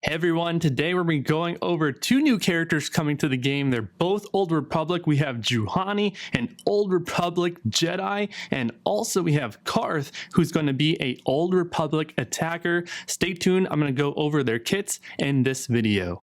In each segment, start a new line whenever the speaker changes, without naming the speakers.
Hey everyone, today we're going to be going over two new characters coming to the game. They're both Old Republic. We have Juhani, an Old Republic Jedi, and also we have Carth, who's going to be a Old Republic attacker. Stay tuned, I'm going to go over their kits in this video.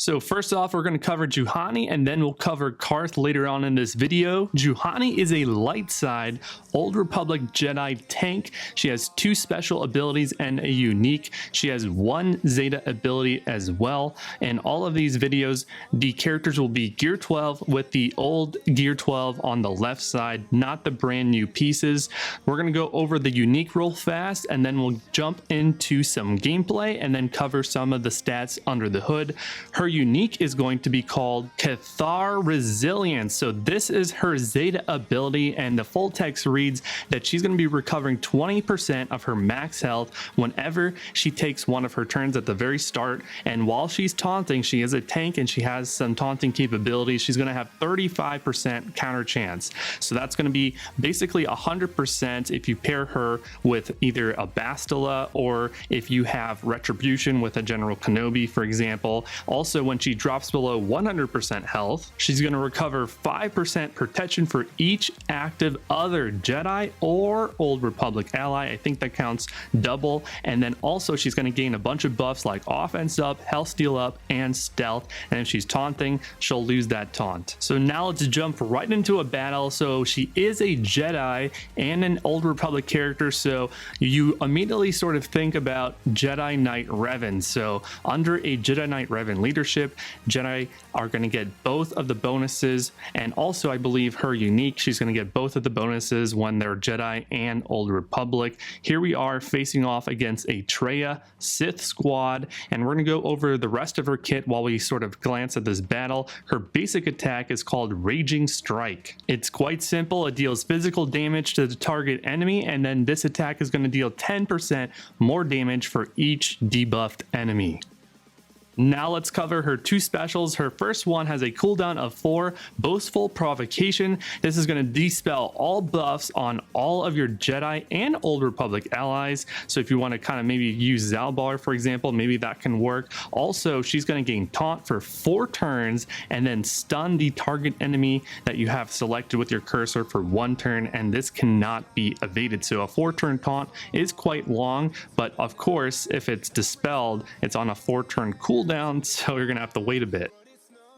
So first off, we're going to cover Juhani and then we'll cover Carth later on in this video. Juhani is a light side Old Republic Jedi tank. She has two special abilities and a unique. She has one Zeta ability as well. In all of these videos, the characters will be Gear 12 with the old Gear 12 on the left side, not the brand new pieces. We're going to go over the unique real fast and then we'll jump into some gameplay and then cover some of the stats under the hood. Her unique is going to be called Cathar Resilience. So this is her Zeta ability, and the full text reads that she's going to be recovering 20% of her max health whenever she takes one of her turns at the very start. And while she's taunting, she is a tank and she has some taunting capabilities. She's going to have 35% counter chance. So that's going to be basically 100% if you pair her with either a Bastila or if you have Retribution with a General Kenobi, for example. Also, when she drops below 100% health, she's going to recover 5% protection for each active other Jedi or Old Republic ally. I think that counts double. And then also she's going to gain a bunch of buffs like offense up, health steal up, and stealth. And if she's taunting, she'll lose that taunt. So now let's jump right into a battle. So she is a Jedi and an Old Republic character. So you immediately sort of think about Jedi Knight Revan. So under a Jedi Knight Revan leadership, Jedi are going to get both of the bonuses, and also I believe her unique, she's going to get both of the bonuses when they're Jedi and Old Republic. Here we are facing off against a Traya Sith squad, and we're going to go over the rest of her kit while we sort of glance at this battle. Her basic attack is called Raging Strike. It's quite simple. It deals physical damage to the target enemy, and then this attack is going to deal 10% more damage for each debuffed enemy. Now let's cover her two specials. Her first one has a cooldown of 4, Boastful Provocation. This is going to dispel all buffs on all of your Jedi and Old Republic allies. So if you want to kind of maybe use Zalbar, for example, maybe that can work. Also, she's going to gain Taunt for 4 turns and then stun the target enemy that you have selected with your cursor for 1 turn, and this cannot be evaded. So a 4-turn taunt is quite long, but of course, if it's dispelled, it's on a 4-turn cooldown. So you're gonna have to wait a bit.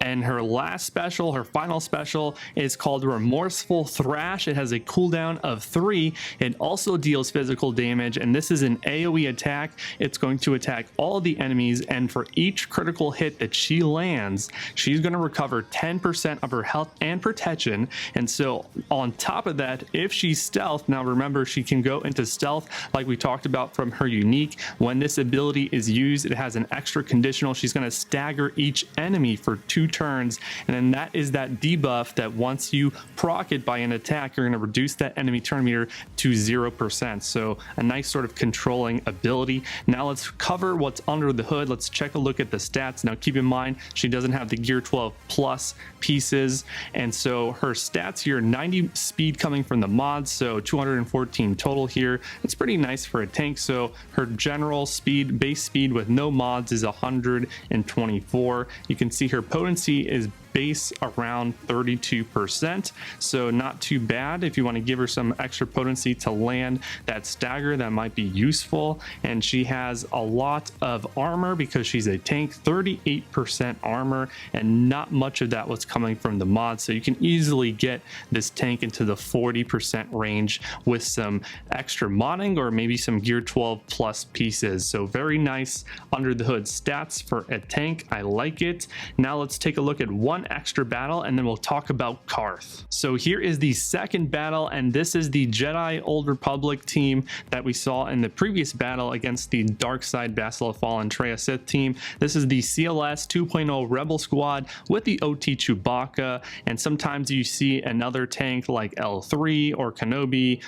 And her last special, her final special, is called Remorseful Thrash. It has a cooldown of 3. It also deals physical damage, and this is an AoE attack. It's going to attack all the enemies, and for each critical hit that she lands, she's going to recover 10% of her health and protection. And so on top of that, if she's stealth, now remember she can go into stealth like we talked about from her unique. When this ability is used, it has an extra conditional. She's going to stagger each enemy for 2 turns, and then that is that debuff that once you proc it by an attack, you're going to reduce that enemy turn meter to 0%. So a nice sort of controlling ability. Now let's cover what's under the hood. Let's check a look at the stats. Now keep in mind she doesn't have the Gear 12 plus pieces, and so her stats here, 90 speed coming from the mods, so 214 total here. It's pretty nice for a tank. So her general speed, base speed with no mods, is 124. You can see her potency is base around 32%, so not too bad. If you want to give her some extra potency to land that stagger, that might be useful. And she has a lot of armor because she's a tank, 38% armor, and not much of that was coming from the mod, so you can easily get this tank into the 40% range with some extra modding or maybe some Gear 12 plus pieces. So very nice under the hood stats for a tank. I like it. Now let's take a look at one extra battle and then we'll talk about Carth. So here is the second battle, and this is the Jedi Old Republic team that we saw in the previous battle against the Dark Side Bastila Fallen Traya Sith team. This is the CLS 2.0 Rebel Squad with the OT Chewbacca, and sometimes you see another tank like L3 or Kenobi,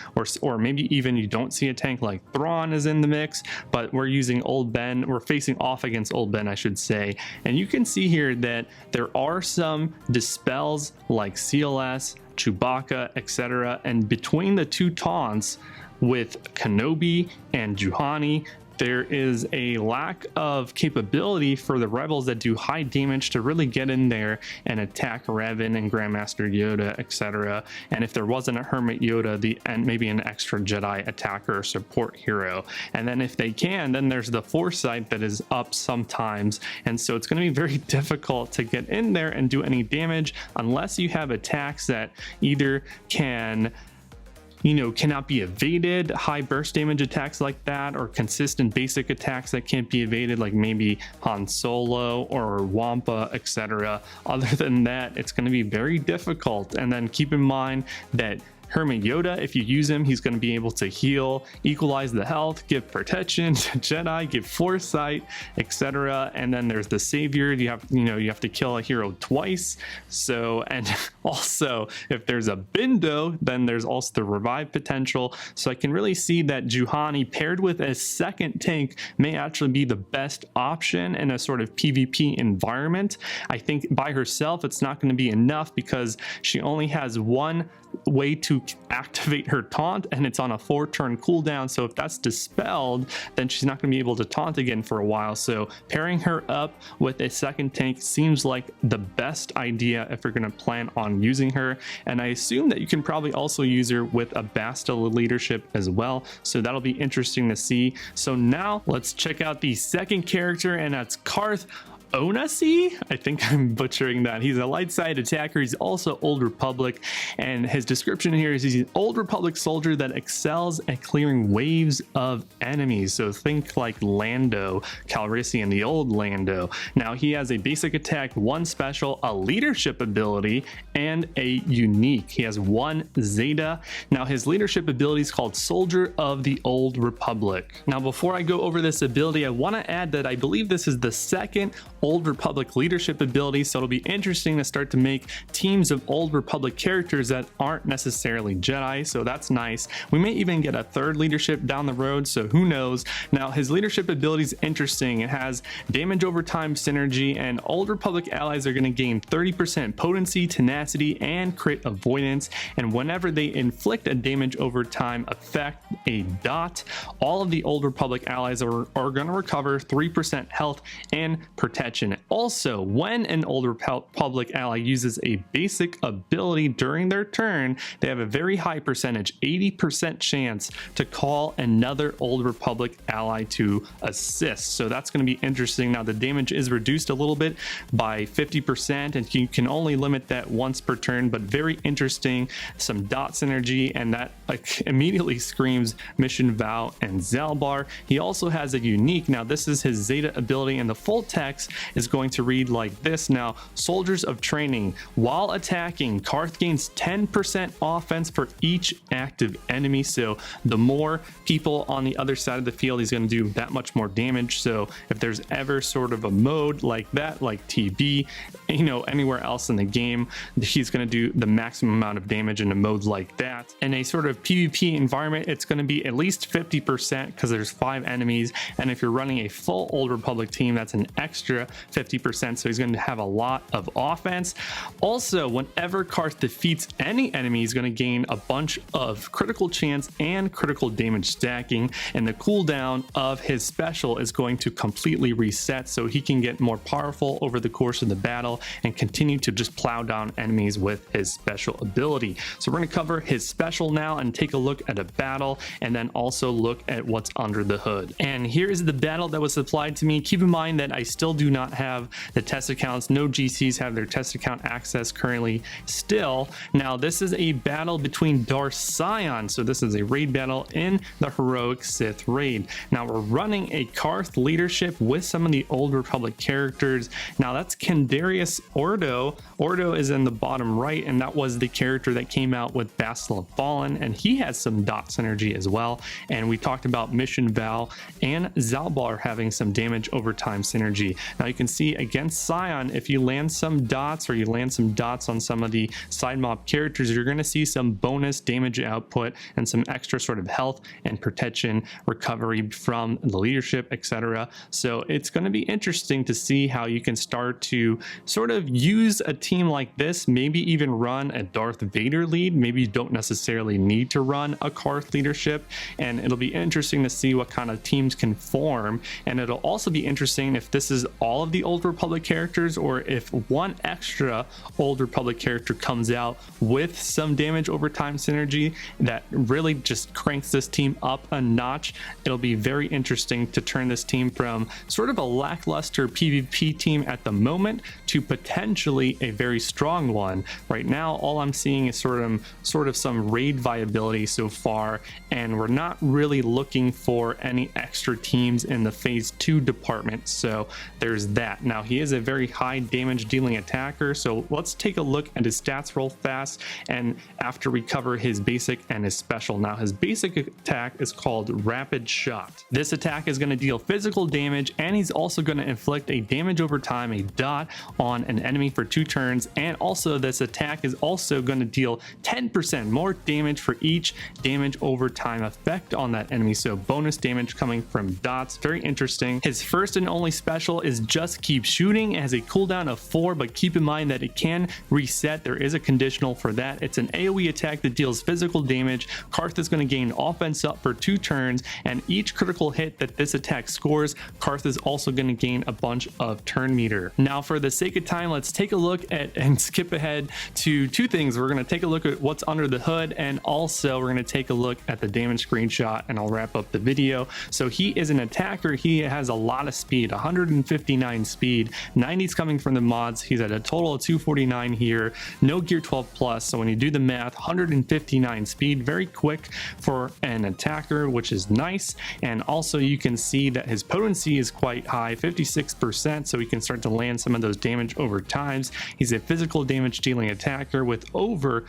or maybe even you don't see a tank like Thrawn is in the mix, but we're using Old Ben. We're facing off against Old Ben, I should say. And you can see here that there are some some dispels like CLS, Chewbacca, etc. And between the two taunts with Kenobi and Juhani, there is a lack of capability for the rebels that do high damage to really get in there and attack Revan and Grandmaster Yoda, etc. And if there wasn't a Hermit Yoda, and maybe an extra Jedi attacker or support hero. And then if they can, then there's the Foresight that is up sometimes. And so it's going to be very difficult to get in there and do any damage unless you have attacks that either can, you know, cannot be evaded, high burst damage attacks like that, or consistent basic attacks that can't be evaded, like maybe Han Solo or Wampa, etc. Other than that, it's going to be very difficult. And then keep in mind that Hermit Yoda, if you use him, he's going to be able to heal, equalize the health, give protection to Jedi, give foresight, etc. And then there's the Savior. You have to kill a hero twice. So, and also if there's a Bindo, then there's also the revive potential. So I can really see that Juhani paired with a second tank may actually be the best option in a sort of PvP environment. I think by herself it's not going to be enough because she only has one way to activate her taunt, and it's on a 4-turn cooldown. So if that's dispelled, then she's not going to be able to taunt again for a while. So pairing her up with a second tank seems like the best idea if you're going to plan on using her. And I assume that you can probably also use her with a Bastila leadership as well. So that'll be interesting to see. So now let's check out the second character, and that's Carth Onasi. I think I'm butchering that. He's a light side attacker. He's also Old Republic, and his description here is he's an Old Republic soldier that excels at clearing waves of enemies. So think like Lando Calrissian, the old Lando. Now he has a basic attack, 1 special, a leadership ability, and a unique. He has 1 Zeta. Now his leadership ability is called Soldier of the Old Republic. Now before I go over this ability, I want to add that I believe this is the second Old Republic leadership ability, so it'll be interesting to start to make teams of Old Republic characters that aren't necessarily Jedi, so that's nice. We may even get a third leadership down the road, so who knows. Now his leadership ability is interesting. It has damage over time synergy, and Old Republic allies are going to gain 30% potency, tenacity, and crit avoidance, and whenever they inflict a damage over time effect, a dot, all of the Old Republic allies are going to recover 3% health and protection. Also, when an Old Republic ally uses a basic ability during their turn, they have a very high percentage, 80% chance to call another Old Republic ally to assist. So that's going to be interesting. Now the damage is reduced a little bit by 50%, and you can only limit that once per turn, but very interesting. Some dot synergy, and that immediately screams Mission Vow and Zalbar. He also has a unique. Now this is his Zeta ability, and the full text is going to read like this. Now, soldiers of training, while attacking, Carth gains 10% offense for each active enemy. So the more people on the other side of the field, he's going to do that much more damage. So if there's ever sort of a mode like that, like TB, you know, anywhere else in the game, he's going to do the maximum amount of damage in a mode like that. In a sort of PvP environment, it's going to be at least 50% because there's 5 enemies, and if you're running a full Old Republic team, that's an extra 50%, so he's going to have a lot of offense. Also, whenever Carth defeats any enemy, he's going to gain a bunch of critical chance and critical damage stacking, and the cooldown of his special is going to completely reset, so he can get more powerful over the course of the battle and continue to just plow down enemies with his special ability. So we're going to cover his special now and take a look at a battle, and then also look at what's under the hood. And here's the battle that was supplied to me. Keep in mind that I still do not have the test accounts. No GCs have their test account access currently still. Now this is a battle between Darth Sion, so this is a raid battle in the Heroic Sith raid. Now we're running a Carth leadership with some of the Old Republic characters. Now that's Kendarius Ordo. Ordo is in the bottom right, and that was the character that came out with Bastila Fallen, and he has some dot synergy as well. And we talked about Mission Vow and Zalbar having some damage over time synergy. Now Now you can see against Scion, if you land some dots or you land some dots on some of the side mob characters, you're going to see some bonus damage output and some extra sort of health and protection recovery from the leadership, etc. So it's going to be interesting to see how you can start to sort of use a team like this, maybe even run a Darth Vader lead. Maybe you don't necessarily need to run a Carth leadership, and it'll be interesting to see what kind of teams can form. And it'll also be interesting if this is all of the Old Republic characters, or if one extra Old Republic character comes out with some damage over time synergy that really just cranks this team up a notch. It'll be very interesting to turn this team from sort of a lackluster PvP team at the moment to potentially a very strong one. Right now, all I'm seeing is sort of some raid viability so far, and we're not really looking for any extra teams in the phase 2 department. So there's that. Now he is a very high damage dealing attacker, so let's take a look at his stats real fast, and after we cover his basic and his special. Now his basic attack is called Rapid Shot. This attack is going to deal physical damage, and he's also going to inflict a damage over time, a dot, on an enemy for 2 turns. And also this attack is also going to deal 10% more damage for each damage over time effect on that enemy, so bonus damage coming from dots. Very interesting. His first and only special is Just Keep Shooting. It has a cooldown of 4, but keep in mind that it can reset. There is a conditional for that. It's an AoE attack that deals physical damage. Carth is going to gain offense up for 2 turns, and each critical hit that this attack scores, Carth is also going to gain a bunch of turn meter. Now for the sake of time, let's take a look at and skip ahead to 2 things. We're going to take a look at what's under the hood, and also we're going to take a look at the damage screenshot, and I'll wrap up the video. So he is an attacker. He has a lot of speed, 159 speed, 90's coming from the mods. He's at a total of 249 here, no gear 12 plus. So when you do the math, 159 speed, very quick for an attacker, which is nice. And also you can see that his potency is quite high, 56%, so he can start to land some of those damage over times. He's a physical damage dealing attacker with over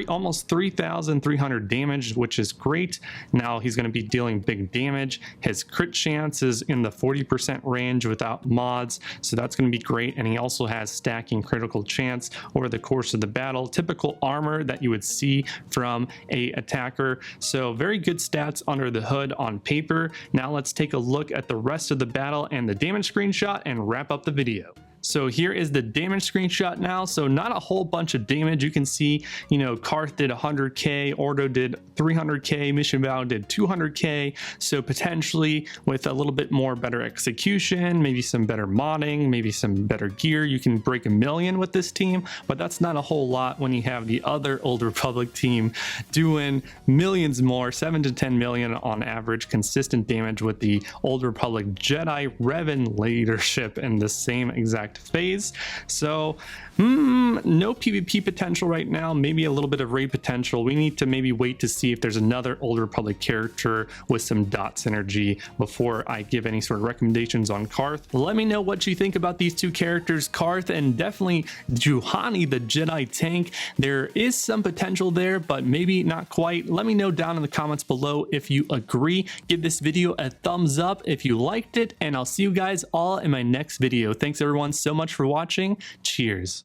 almost 3,300 damage, which is great. Now he's going to be dealing big damage. His crit chance is in the 40% range without mods, so that's going to be great. And he also has stacking critical chance over the course of the battle, typical armor that you would see from a attacker. So very good stats under the hood on paper. Now let's take a look at the rest of the battle and the damage screenshot and wrap up the video. So here is the damage screenshot now. So not a whole bunch of damage. You can see, you know, Carth did 100k, Ordo did 300k, Mission Vow did 200k. So potentially with a little bit more better execution, maybe some better modding, maybe some better gear, you can break 1 million with this team. But that's not a whole lot when you have the other Old Republic team doing millions more, 7 to 10 million on average consistent damage with the Old Republic Jedi Revan leadership in the same exact phase. So no PvP potential right now, maybe a little bit of raid potential. We need to maybe wait to see if there's another Old Republic character with some dot synergy before I give any sort of recommendations on Carth. Let me know what you think about these 2 characters, Carth and definitely Juhani, the Jedi tank. There is some potential there, but maybe not quite. Let me know down in the comments below if you agree. Give this video a thumbs up if you liked it, and I'll see you guys all in my next video. Thanks everyone so much for watching. Cheers.